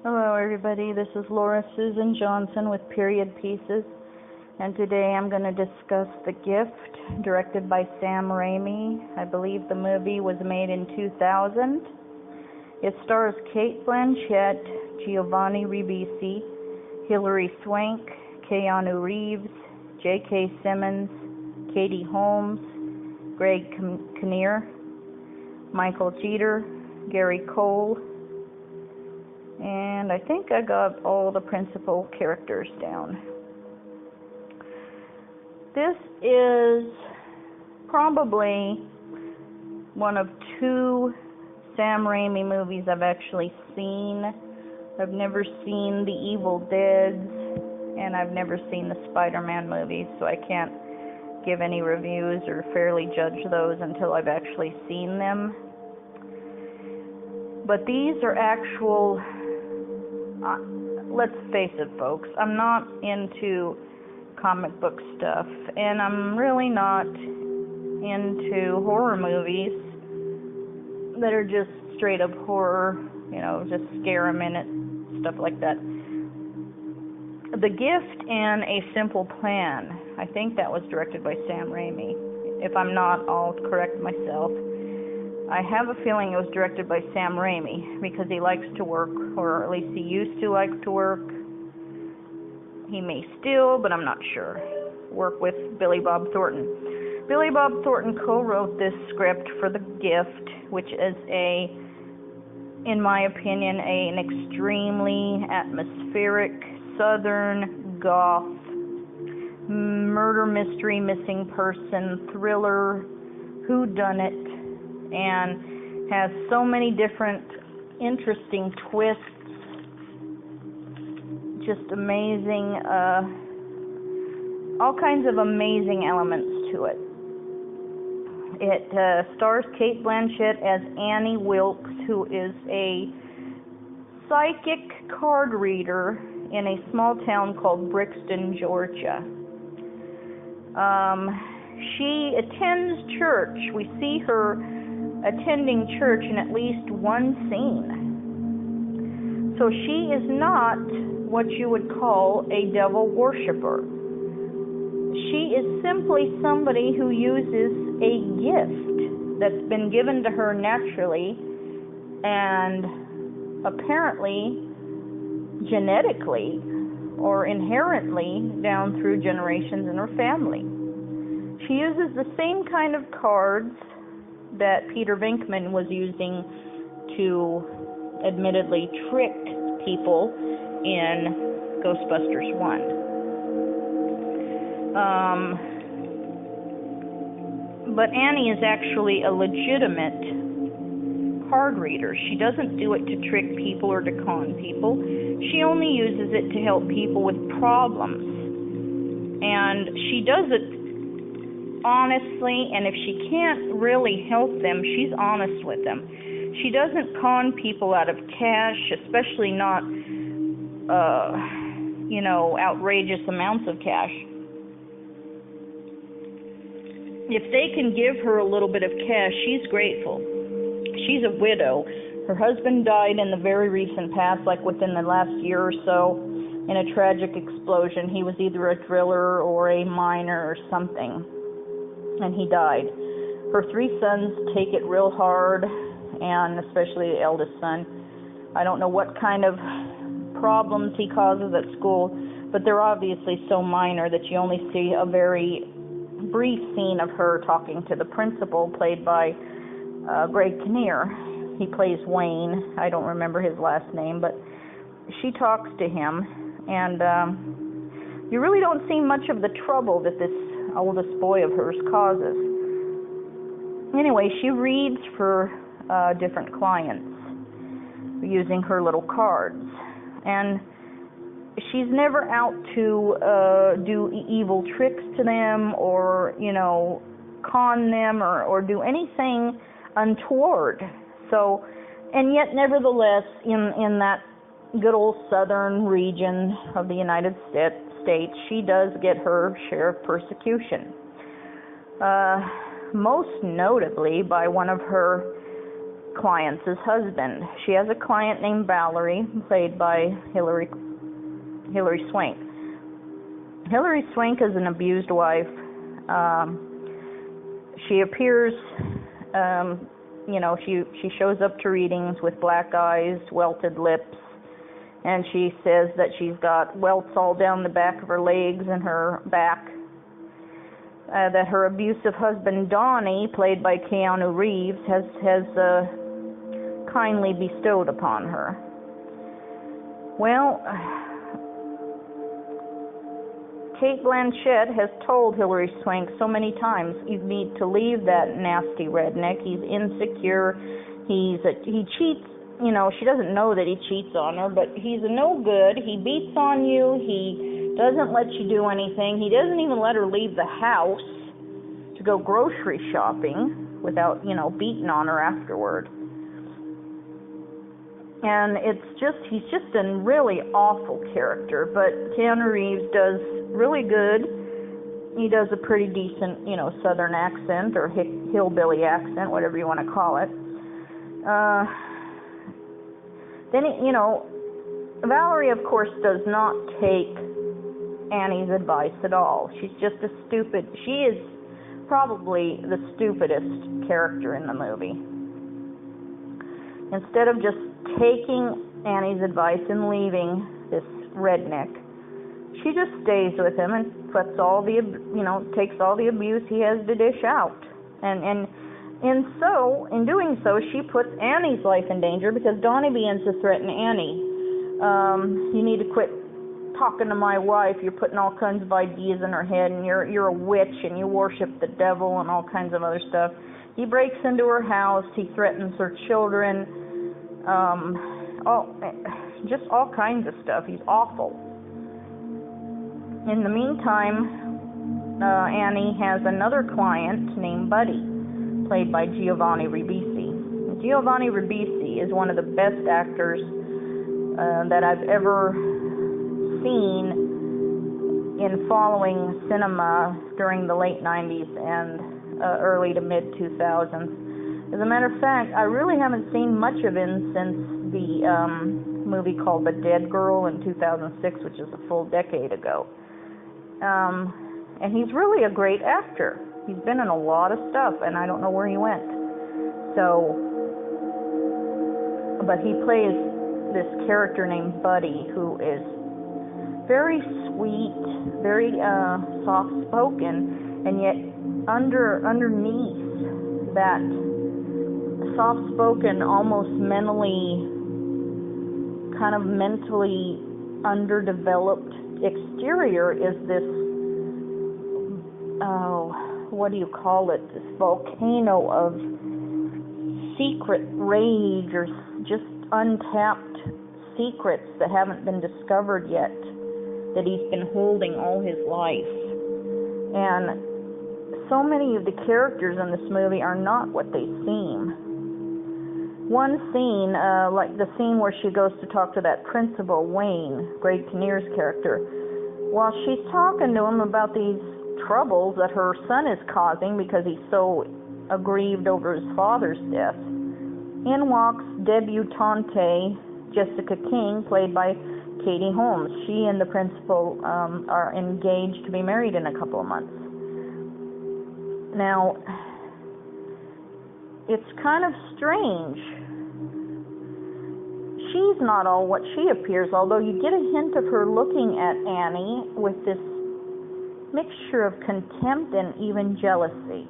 Hello everybody, this is Laura Susan Johnson with Period Pieces, and today I'm going to discuss The Gift, directed by Sam Raimi. I believe the movie was made in 2000. It stars Cate Blanchett, Giovanni Ribisi, Hilary Swank, Keanu Reeves, J.K. Simmons, Katie Holmes, Greg Kinnear, Michael Jeter, Gary Cole, and I think I got all the principal characters down. This is probably one of two Sam Raimi movies I've actually seen. I've never seen The Evil Dead, and I've never seen the Spider-Man movies, so I can't give any reviews or fairly judge those until I've actually seen them. But these are actual... let's face it, folks, I'm not into comic book stuff, and I'm really not into horror movies that are just straight up horror, just scare a minute, stuff like that. The Gift and A Simple Plan, I think that was directed by Sam Raimi. If I'm not, I'll correct myself. I have a feeling it was directed by Sam Raimi because he likes to work, or at least he used to like to work. He may still, but I'm not sure. Work with Billy Bob Thornton. Billy Bob Thornton co-wrote this script for The Gift, which is in my opinion, an extreming atmospheric Southern-gothic murder mystery, missing person, thriller, whodunit, and has so many different interesting twists, just amazing, all kinds of amazing elements to it. It stars Cate Blanchett as Annie Wilkes, who is a psychic card reader in a small town called Brixton, Georgia. She attends church. We see her attending church in at least one scene. So she is not what you would call a devil worshiper. She is simply somebody who uses a gift that's been given to her naturally and apparently genetically or inherently down through generations in her family. She uses the same kind of cards that Peter Venkman was using to admittedly trick people in Ghostbusters 1. But Annie is actually a legitimate card reader. She doesn't do it to trick people or to con people. She only uses it to help people with problems. And she does it honestly, and if she can't really help them, she's honest with them. She doesn't con people out of cash, especially not, outrageous amounts of cash. If they can give her a little bit of cash, she's grateful. She's a widow. Her husband died in the very recent past, like within the last year or so, in a tragic explosion. He was either a driller or a miner or something, and he died. Her three sons take it real hard, and especially the eldest son. I don't know what kind of problems he causes at school, but they're obviously so minor that you only see a very brief scene of her talking to the principal, played by Greg Kinnear. He plays Wayne. I don't remember his last name, but she talks to him, and you really don't see much of the trouble that this oldest boy of hers causes. Anyway, she reads for different clients using her little cards, and she's never out to do evil tricks to them or, con them or do anything untoward. So, and yet, nevertheless, in that good old southern region of the United States, she does get her share of persecution. Most notably by one of her client's husband. She has a client named Valerie, played by Hilary Swank. Hilary Swank is an abused wife. She appears, she shows up to readings with black eyes, welted lips, and she says that she's got welts all down the back of her legs and her back. That her abusive husband Donnie, played by Keanu Reeves, has kindly bestowed upon her. Well, Cate Blanchett has told Hilary Swank so many times, you need to leave that nasty redneck. He's insecure. He cheats. She doesn't know that he cheats on her, but he's a no good. He beats on you. He doesn't let you do anything. He doesn't even let her leave the house to go grocery shopping without, beating on her afterward. And he's just a really awful character, but Keanu Reeves does really good. He does a pretty decent, Southern accent or hillbilly accent, whatever you want to call it. Then, Valerie, of course, does not take Annie's advice at all. She's just she is probably the stupidest character in the movie. Instead of just taking Annie's advice and leaving this redneck, she just stays with him and takes all the abuse he has to dish out. And in doing so, she puts Annie's life in danger because Donnie begins to threaten Annie. You need to quit talking to my wife. You're putting all kinds of ideas in her head, and you're a witch, and you worship the devil, and all kinds of other stuff. He breaks into her house. He threatens her children. Just all kinds of stuff. He's awful. In the meantime, Annie has another client named Buddy, played by Giovanni Ribisi. Giovanni Ribisi is one of the best actors that I've ever seen in following cinema during the late 90s and early to mid 2000s. As a matter of fact, I really haven't seen much of him since the movie called The Dead Girl in 2006, which is a full decade ago. And he's really a great actor. He's been in a lot of stuff, and I don't know where he went. But he plays this character named Buddy, who is very sweet, very soft-spoken, and yet underneath that soft-spoken, almost mentally underdeveloped exterior is this, what do you call it, this volcano of secret rage or just untapped secrets that haven't been discovered yet, that he's been holding all his life. And so many of the characters in this movie are not what they seem. One scene, like the scene where she goes to talk to that principal, Wayne, Greg Kinnear's character, while she's talking to him about these troubles that her son is causing because he's so aggrieved over his father's death, in walks debutante Jessica King, played by Katie Holmes. She and the principal are engaged to be married in a couple of months. Now, it's kind of strange. She's not all what she appears, although you get a hint of her looking at Annie with this mixture of contempt and even jealousy.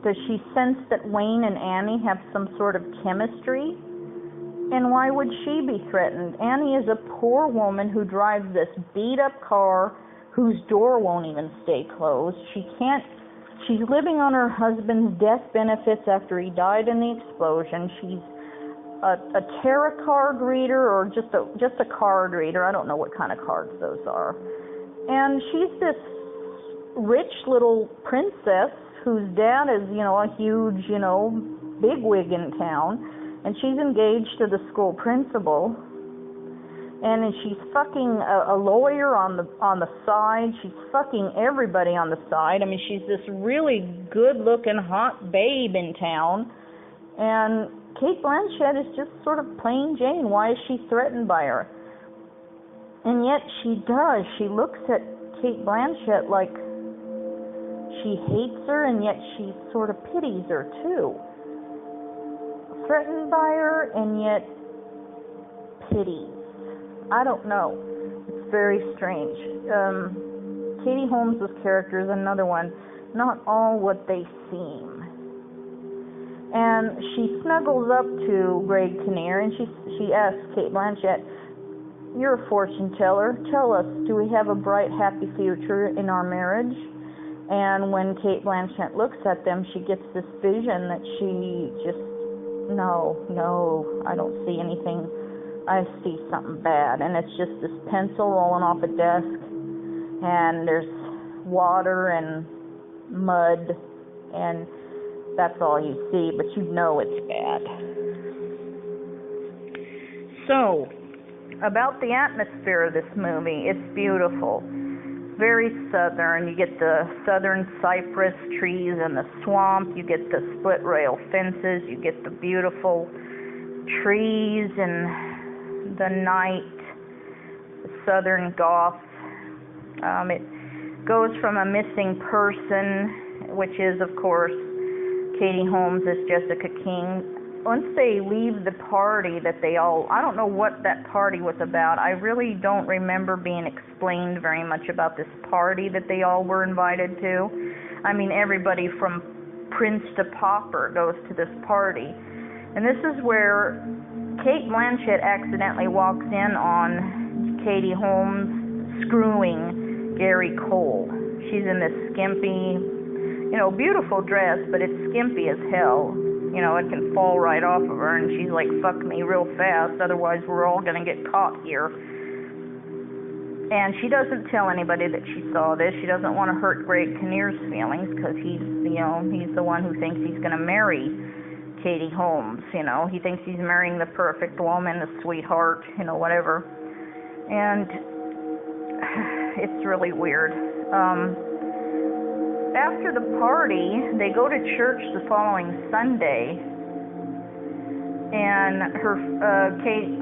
Does she sense that Wayne and Annie have some sort of chemistry? And why would she be threatened? Annie is a poor woman who drives this beat-up car whose door won't even stay closed. She's living on her husband's death benefits after he died in the explosion. She's a tarot card reader, or just a card reader. I don't know what kind of cards those are. And she's this rich little princess whose dad is, a huge, bigwig in town, and she's engaged to the school principal. And she's fucking a lawyer on the side. She's fucking everybody on the side. I mean, she's this really good-looking, hot babe in town. And Cate Blanchett is just sort of plain Jane. Why is she threatened by her? And yet she does. She looks at Cate Blanchett like she hates her, and yet she sort of pities her too. Threatened by her, and yet pities. I don't know. It's very strange. Katie Holmes' character is another one. Not all what they seem. And she snuggles up to Greg Kinnear, and she asks Cate Blanchett, "You're a fortune teller. Tell us, do we have a bright, happy future in our marriage?" And when Cate Blanchett looks at them, she gets this vision that she just, no, I don't see anything. I see something bad. And it's just this pencil rolling off a desk, and there's water and mud, and that's all you see, but you know it's bad. So, about the atmosphere of this movie, it's beautiful. Very southern. You get the southern cypress trees and the swamp. You get the split rail fences. You get the beautiful trees and the night, the Southern-gothic. It goes from a missing person, which is, of course, Katie Holmes as Jessica King. Once they leave the party that I don't know what that party was about. I really don't remember being explained very much about this party that they all were invited to. I mean, everybody from prince to pauper goes to this party. And this is where Cate Blanchett accidentally walks in on Katie Holmes screwing Gary Cole. She's in this skimpy, beautiful dress, but it's skimpy as hell. It can fall right off of her, and she's like, "Fuck me real fast, otherwise we're all gonna get caught here." And she doesn't tell anybody that she saw this. She doesn't want to hurt Greg Kinnear's feelings, because he's the one who thinks he's gonna marry Katie Holmes. He thinks he's marrying the perfect woman, the sweetheart, whatever. And it's really weird. After the party, they go to church the following Sunday, and Cate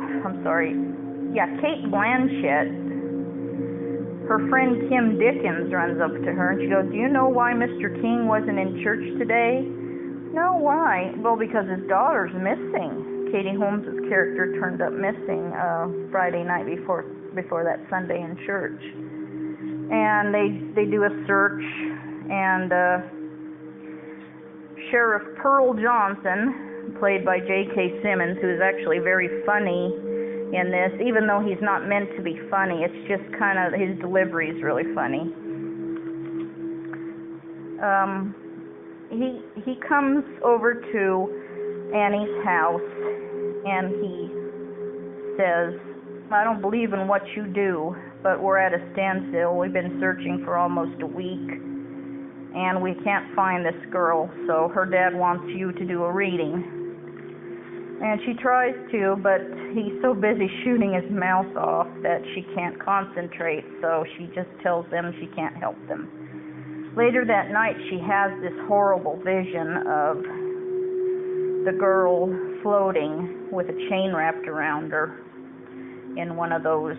Blanchett, her friend Kim Dickens runs up to her, and she goes, "Do you know why Mr. King wasn't in church today?" "No, why?" "Well, because his daughter's missing." Katie Holmes' character turned up missing Friday night before that Sunday in church. And they do a search, and Sheriff Pearl Johnson, played by J.K. Simmons, who is actually very funny in this, even though he's not meant to be funny. It's just kind of, his delivery is really funny. He comes over to Annie's house, and he says, "I don't believe in what you do, but we're at a standstill. We've been searching for almost a week, and we can't find this girl, so her dad wants you to do a reading." And she tries to, but he's so busy shooting his mouth off that she can't concentrate, so she just tells them she can't help them. Later that night, she has this horrible vision of the girl floating with a chain wrapped around her in one of those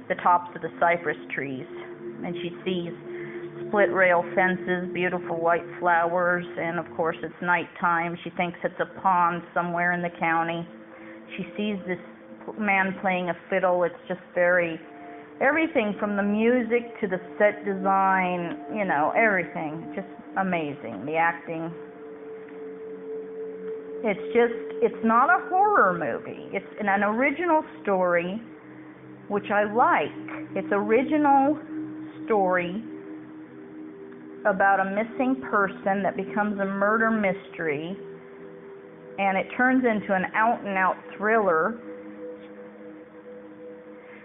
the tops of the cypress trees. And she sees split rail fences, beautiful white flowers, and of course it's nighttime. She thinks it's a pond somewhere in the county. She sees this man playing a fiddle. It's just everything from the music to the set design, everything, just amazing. The acting. It's not a horror movie. It's an original story, which I like. It's original story about a missing person that becomes a murder mystery, and it turns into an out-and-out thriller.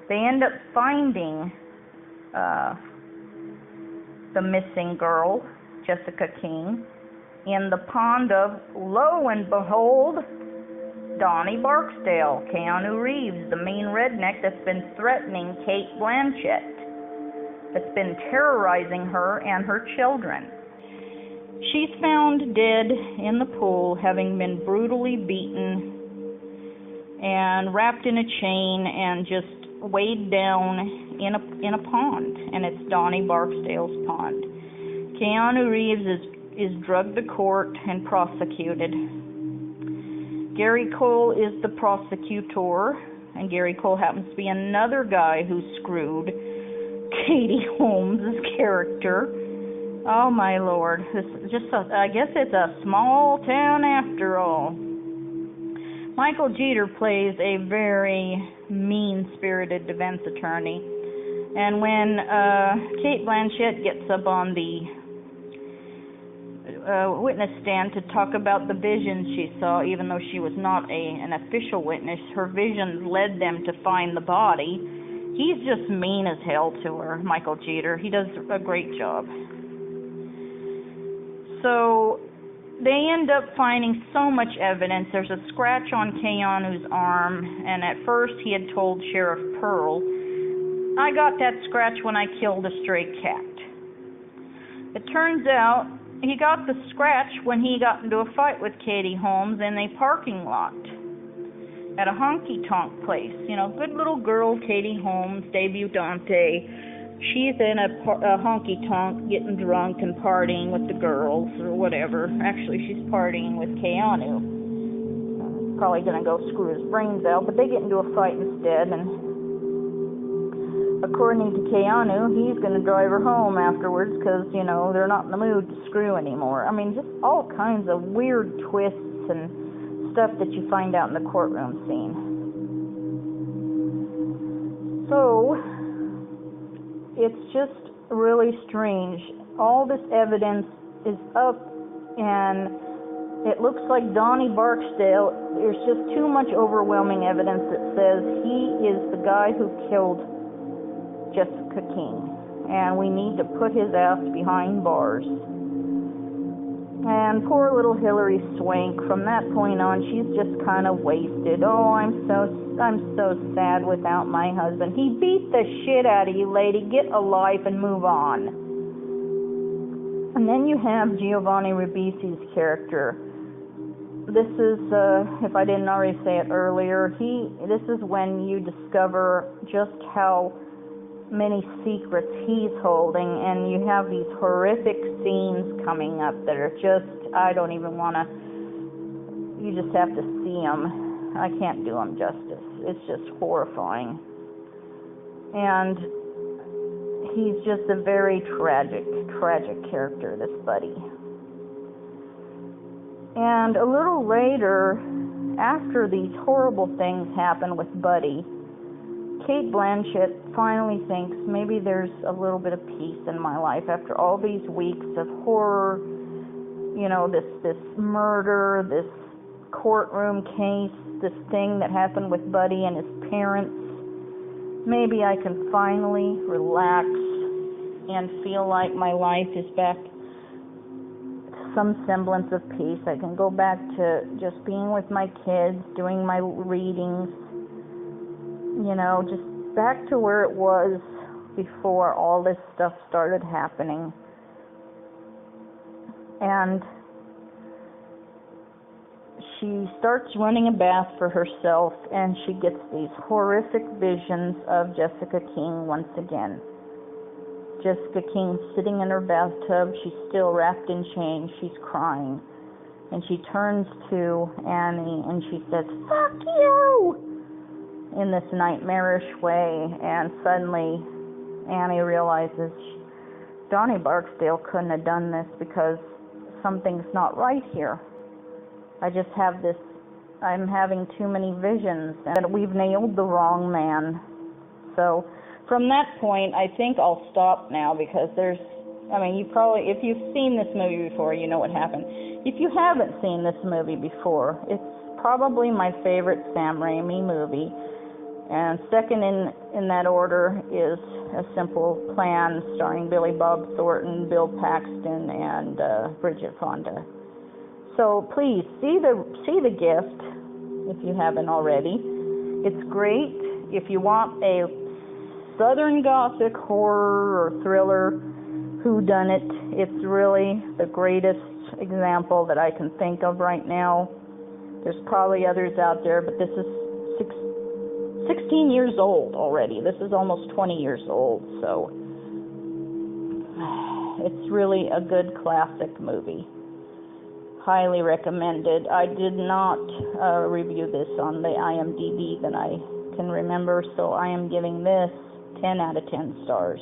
They end up finding the missing girl, Jessica King, in the pond of, lo and behold, Donnie Barksdale, Keanu Reeves, the mean redneck that's been threatening Cate Blanchett, that's been terrorizing her and her children. She's found dead in the pool, having been brutally beaten and wrapped in a chain and just weighed down in a pond, and it's Donnie Barksdale's pond. Keanu Reeves is drugged to court and prosecuted. Gary Cole is the prosecutor, and Gary Cole happens to be another guy who screwed Cate Holmes' character. Oh my Lord, this is just I guess it's a small town after all. Michael Jeter plays a very mean-spirited defense attorney, and when Cate Blanchett gets up on the witness stand to talk about the visions she saw, even though she was not an official witness, her visions led them to find the body. He's just mean as hell to her, Michael Jeter. He does a great job. So they end up finding so much evidence. There's a scratch on Keanu's arm, and at first he had told Sheriff Pearl, "I got that scratch when I killed a stray cat." It turns out he got the scratch when he got into a fight with Cate Holmes in a parking lot at a honky-tonk place. You know, good little girl, Cate Holmes, debutante. She's in a honky-tonk getting drunk and partying with the girls or whatever. Actually, she's partying with Keanu. Probably going to go screw his brains out, but they get into a fight instead, and according to Keanu, he's going to drive her home afterwards because, you know, they're not in the mood to screw anymore. I mean, just all kinds of weird twists and stuff that you find out in the courtroom scene. So, it's just really strange. All this evidence is up, and it looks like Donnie Barksdale, there's just too much overwhelming evidence that says he is the guy who killed Jessica King, and we need to put his ass behind bars. And poor little Hillary Swank, from that point on, she's just kind of wasted. Oh, I'm so sad without my husband. He beat the shit out of you, lady. Get a life and move on. And then you have Giovanni Ribisi's character. This is, if I didn't already say it earlier, this is when you discover just how many secrets he's holding, and you have these horrific scenes coming up that are just, I don't even want to, you just have to see them. I can't do them justice. It's just horrifying. And he's just a very tragic character, this Buddy. And a little later, after these horrible things happen with Buddy, Cate Blanchett finally thinks maybe there's a little bit of peace in my life after all these weeks of horror, you know, this murder, this courtroom case, this thing that happened with Buddy and his parents. Maybe I can finally relax and feel like my life is back to some semblance of peace. I can go back to just being with my kids, doing my readings, you know, just back to where it was before all this stuff started happening. And she starts running a bath for herself, and she gets these horrific visions of Jessica King once again. Jessica King sitting in her bathtub, she's still wrapped in chains, she's crying. And she turns to Annie and she says, "Fuck you!" in this nightmarish way, and suddenly Annie realizes Donnie Barksdale couldn't have done this because something's not right here. I just have this, I'm having too many visions, and we've nailed the wrong man. So from that point, I think I'll stop now because there's, I mean, you probably, if you've seen this movie before, you know what happened. If you haven't seen this movie before, it's probably my favorite Sam Raimi movie. And second in that order is A Simple Plan, starring Billy Bob Thornton, Bill Paxton, and Bridget Fonda. So please see the Gift if you haven't already. It's great. If you want a Southern-gothic horror or thriller whodunit, it's really the greatest example that I can think of right now. There's probably others out there, but this is 16 years old already. This is almost 20 years old, so it's really a good classic movie. Highly recommended. I did not review this on the IMDb that I can remember, so I am giving this 10 out of 10 stars.